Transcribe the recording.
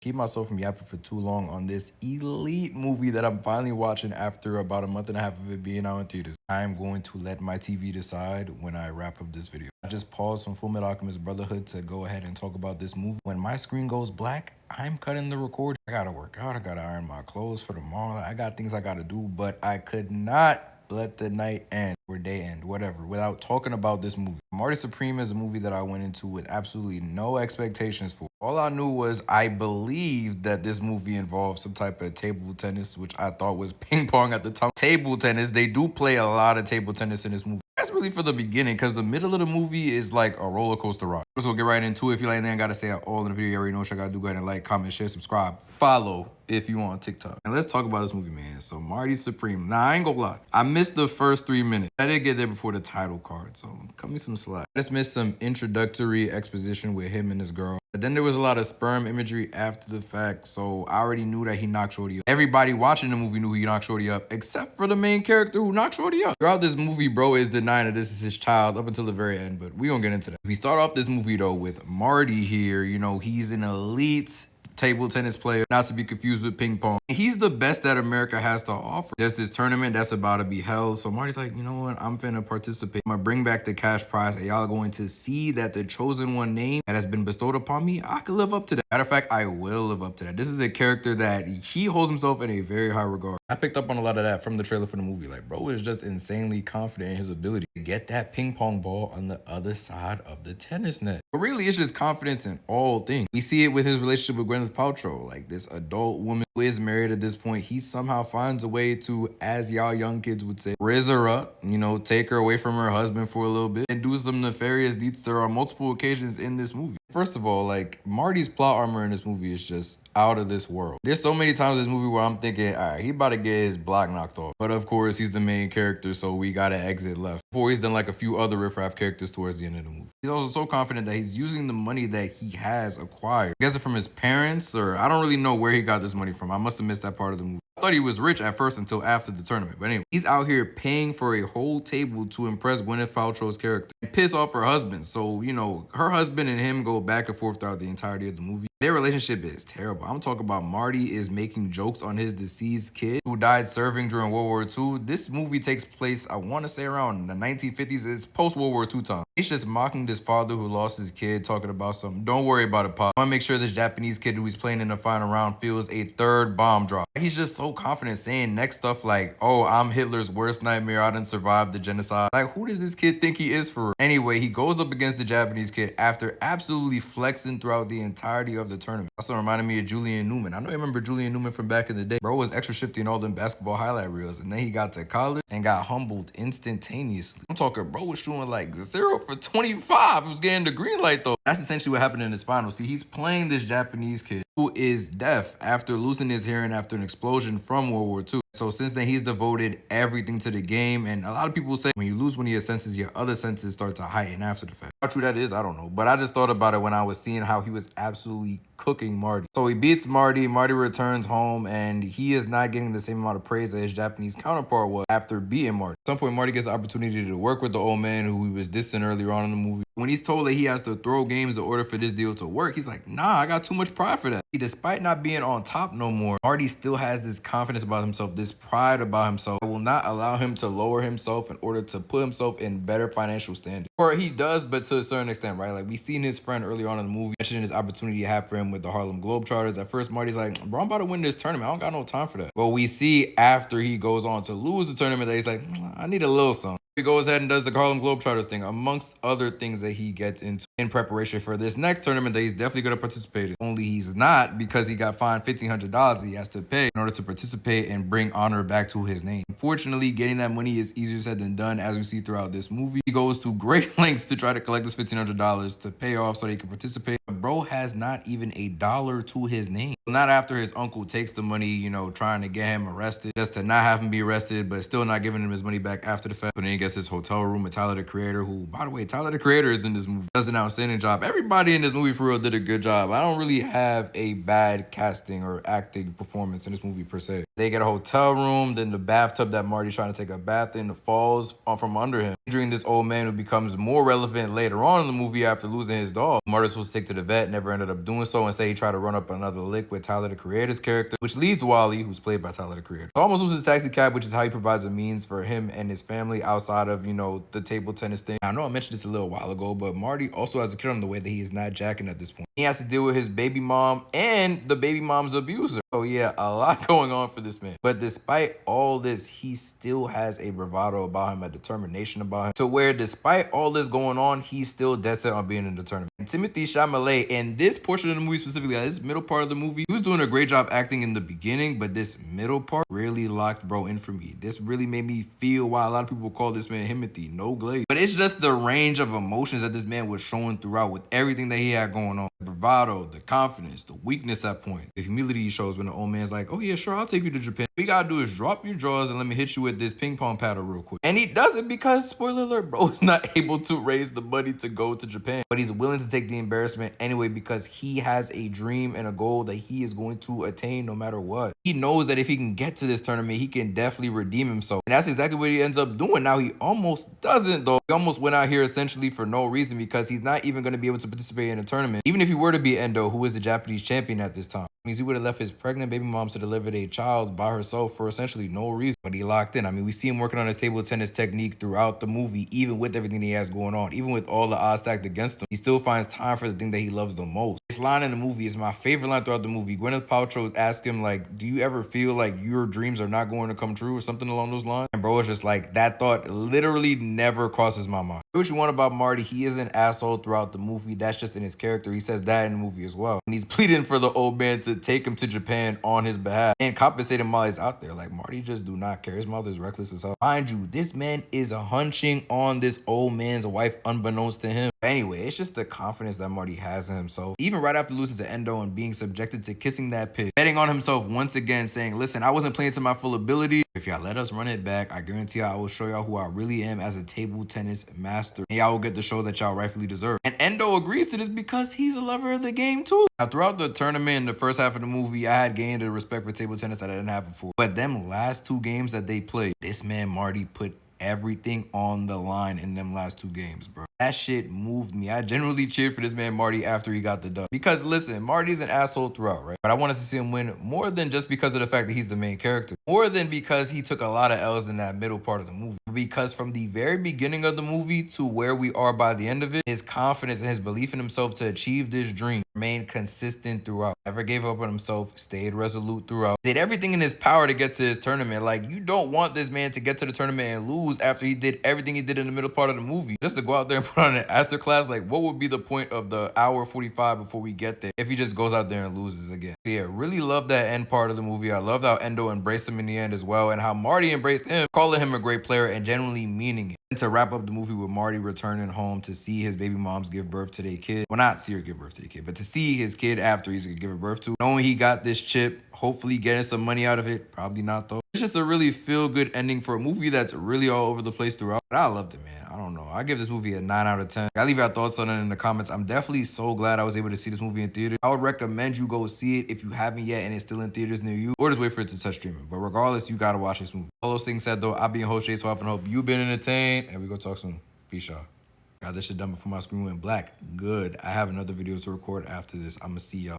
Keep myself from yapping for too long on this elite movie that I'm finally watching after about a month and a half of it being out in theaters. I'm going to let my TV decide when I wrap up this video. I just paused from Full Metal Alchemist Brotherhood to go ahead and talk about this movie. When my screen goes black, I'm cutting the record. I gotta work out, I gotta iron my clothes for tomorrow. I got things I gotta do, but I could not let the night end or day end, whatever, without talking about this movie. Marty Supreme is a movie that I went into with absolutely no expectations for. All I knew was I believed that this movie involved some type of table tennis, which I thought was ping pong at the time. Table tennis, they do play a lot of table tennis in this movie. That's really for the beginning, because the middle of the movie is like a roller coaster ride. Let's go get right into it. If you like anything I gotta say all in the video, you already know what I gotta do. Go ahead and like, comment, share, subscribe, follow if you on TikTok. And let's talk about this movie, man. So Marty Supreme. Nah, I ain't gonna lie. I missed the first 3 minutes. I did get there before the title card, so cut me some slack. I just missed some introductory exposition with him and his girl. But then there was a lot of sperm imagery after the fact, so I already knew that he knocked Shorty up. Everybody watching the movie knew he knocked Shorty up, except for the main character who knocked Shorty up. Throughout this movie, bro is denying that this is his child up until the very end, but we gonna get into that. We start off this movie, though, with Marty here. You know, he's an elite table tennis player, not to be confused with ping pong. He's the best that America has to offer. There's this tournament that's about to be held, so Marty's like, you know what, I'm finna participate. I'm gonna bring back the cash prize, and y'all are going to see that the chosen one name that has been bestowed upon me, I can live up to that. Matter of fact, I will live up to that. This is a character that he holds himself in a very high regard. I picked up on a lot of that from the trailer for the movie. Like, bro is just insanely confident in his ability to get that ping pong ball on the other side of the tennis net. But really, it's just confidence in all things. We see it with his relationship with Gwyneth Paltrow, like this adult woman who is married at this point. He somehow finds a way to, as y'all young kids would say, rizz her up, you know, take her away from her husband for a little bit and do some nefarious deeds to her on multiple occasions in this movie. First of all, like, Marty's plot armor in this movie is just out of this world. There's so many times in this movie where I'm thinking, all right, he about to get his block knocked off. But of course, he's the main character, so we gotta exit left. Before he's done like a few other riffraff characters towards the end of the movie. He's also so confident that he's using the money that he has acquired. I guess it from his parents, or I don't really know where he got this money from. I must have missed that part of the movie. I thought he was rich at first until after the tournament. But anyway, he's out here paying for a whole table to impress Gwyneth Paltrow's character and piss off her husband. So, you know, her husband and him go back and forth throughout the entirety of the movie. Their relationship is terrible. I'm talking about Marty is making jokes on his deceased kid who died serving during World War II. This movie takes place, I want to say, around the 1950s. It's post-World War II time. He's just mocking this father who lost his kid, talking about something. Don't worry about it, Pop. I want to make sure this Japanese kid who he's playing in the final round feels a third bomb drop. He's just so confident saying next stuff like, oh, I'm Hitler's worst nightmare. I didn't survive the genocide. Like, who does this kid think he is for real? Anyway, he goes up against the Japanese kid after absolutely flexing throughout the entirety of the tournament. Also reminded me of Julian Newman. I know you remember Julian Newman from back in the day. Bro was extra shifty in all them basketball highlight reels, and then he got to college and got humbled instantaneously. I'm talking, bro was shooting like 0 for 25. He was getting the green light though. That's essentially what happened in his finals. See, he's playing this Japanese kid who is deaf after losing his hearing after an explosion from World War II. So since then, he's devoted everything to the game. And a lot of people say when you lose one of your senses, your other senses start to heighten after the fact. How true that is, I don't know. But I just thought about it when I was seeing how he was absolutely cooking Marty. So he beats Marty. Marty returns home, and he is not getting the same amount of praise that his Japanese counterpart was after beating Marty. At some point, Marty gets the opportunity to work with the old man who he was dissing earlier on in the movie. When he's told that he has to throw games in order for this deal to work, he's like, nah, I got too much pride for that. Despite not being on top no more, Marty still has this confidence about himself, this pride about himself that will not allow him to lower himself in order to put himself in better financial standing. Or he does, but to a certain extent, right? Like we seen his friend earlier on in the movie mentioning his opportunity he had for him with the Harlem Globetrotters. At first, Marty's like, bro, I'm about to win this tournament. I don't got no time for that. But we see after he goes on to lose the tournament that he's like, I need a little something. He goes ahead and does the Harlem Globetrotters thing, amongst other things that he gets into in preparation for this next tournament that he's definitely going to participate in. Only he's not, because he got fined $1,500 he has to pay in order to participate and bring honor back to his name. Unfortunately, getting that money is easier said than done, as we see throughout this movie. He goes to great lengths to try to collect this $1,500 to pay off so that he can participate. But bro has not even a dollar to his name. Not after his uncle takes the money, you know, trying to get him arrested, just to not have him be arrested, but still not giving him his money back after the fact. But then he gets his hotel room with Tyler, the Creator, who, by the way, Tyler, the Creator is in this movie. Does an outstanding job. Everybody in this movie for real did a good job. I don't really have a bad casting or acting performance in this movie per se. They get a hotel room, then the bathtub that Marty's trying to take a bath in falls from under him, injuring this old man who becomes more relevant later on in the movie after losing his dog. Marty's supposed to take to the vet, never ended up doing so. Instead, he tried to run up another lick with Tyler the Creator's character, which leads Wally, who's played by Tyler the Creator, to almost lose his taxi cab, which is how he provides a means for him and his family outside of, you know, the table tennis thing. I know I mentioned this a little while ago, but Marty also has a kid on the way that he is not jacking at this point. He has to deal with his baby mom and the baby mom's abuser. So yeah, a lot going on for this man. But despite all this, he still has a bravado about him, a determination about him, to where despite all this going on, he's still dead set on being in the tournament. And Timothée Chalamet, in this portion of the movie specifically, this middle part of the movie, he was doing a great job acting in the beginning, but this middle part really locked bro in for me. This really made me feel why a lot of people call this man Timothy, no glaze. But it's just the range of emotions that this man was showing throughout with everything that he had going on. The bravado, the confidence, the weakness at point, the humility he shows when the old man's like, oh yeah, sure, I'll take you to Japan. What you gotta do is drop your drawers and let me hit you with this ping pong paddle real quick. And he does it because, spoiler alert, bro is not able to raise the money to go to Japan. But he's willing to take the embarrassment anyway because he has a dream and a goal that he is going to attain no matter what. He knows that if he can get to this tournament, he can definitely redeem himself. And that's exactly what he ends up doing. Now he almost doesn't though. He almost went out here essentially for no reason because he's not even going to be able to participate in a tournament. Even if he were to be Endo, who is the Japanese champion at this time. Means he would have left his pregnant baby mom to deliver a child by herself for essentially no reason. But he locked in. I mean, we see him working on his table tennis technique throughout the movie, even with everything he has going on, even with all the odds stacked against him. He still finds time for the thing that he loves the most. This line in the movie is my favorite line throughout the movie. Gwyneth Paltrow asks him, like, do you ever feel like your dreams are not going to come true or something along those lines? And bro is just like, that thought literally never crosses my mind. What you want about Marty, he is an asshole throughout the movie. That's just in his character. He says that in the movie as well. And he's pleading for the old man to take him to Japan on his behalf and compensate him while he's out there. Like, Marty just do not care. His mother's reckless as hell. Mind you, this man is hunching on this old man's wife unbeknownst to him. Anyway, it's just the confidence that Marty has in himself. Even right after losing to Endo and being subjected to kissing that pig, betting on himself once again, saying, listen, I wasn't playing to my full ability. If y'all let us run it back, I guarantee y'all I will show y'all who I really am as a table tennis master. And y'all will get the show that y'all rightfully deserve. And Endo agrees to this because he's a lover of the game too. Now, throughout the tournament in the first half of the movie, I had gained a respect for table tennis that I didn't have before. But them last two games that they played, this man Marty put everything on the line in them last two games, bro. That shit moved me. I generally cheered for this man Marty after he got the dub. Because listen, Marty's an asshole throughout, right? But I wanted to see him win more than just because of the fact that he's the main character. More than because he took a lot of L's in that middle part of the movie. Because from the very beginning of the movie to where we are by the end of it, his confidence and his belief in himself to achieve this dream remained consistent throughout. Never gave up on himself, stayed resolute throughout. Did everything in his power to get to his tournament. Like, you don't want this man to get to the tournament and lose after he did everything he did in the middle part of the movie. Just to go out there and put on an masterclass, like, what would be the point of the hour 45 before we get there if he just goes out there and loses again? So yeah, really love that end part of the movie. I loved how Endo embraced him in the end as well, and how Marty embraced him, calling him a great player and genuinely meaning it. And to wrap up the movie with Marty returning home to see his baby moms give birth to their kid. Well, not see her give birth to the kid, but to see his kid after he's gonna give her birth to. Knowing he got this chip, hopefully getting some money out of it. Probably not though. It's just a really feel-good ending for a movie that's really all over the place throughout. But I loved it, man. I don't know. I give this movie a 9 out of 10. I'll leave your thoughts on it in the comments. I'm definitely so glad I was able to see this movie in theater. I would recommend you go see it if you haven't yet and it's still in theaters near you, or just wait for it to touch streaming. But regardless, you gotta watch this movie. All those things said though, I'll be your host, Jay, so I hope you've been entertained, and we go talk soon. Peace, y'all. Got this shit done before my screen went black. Good. I have another video to record after this. I'ma see y'all.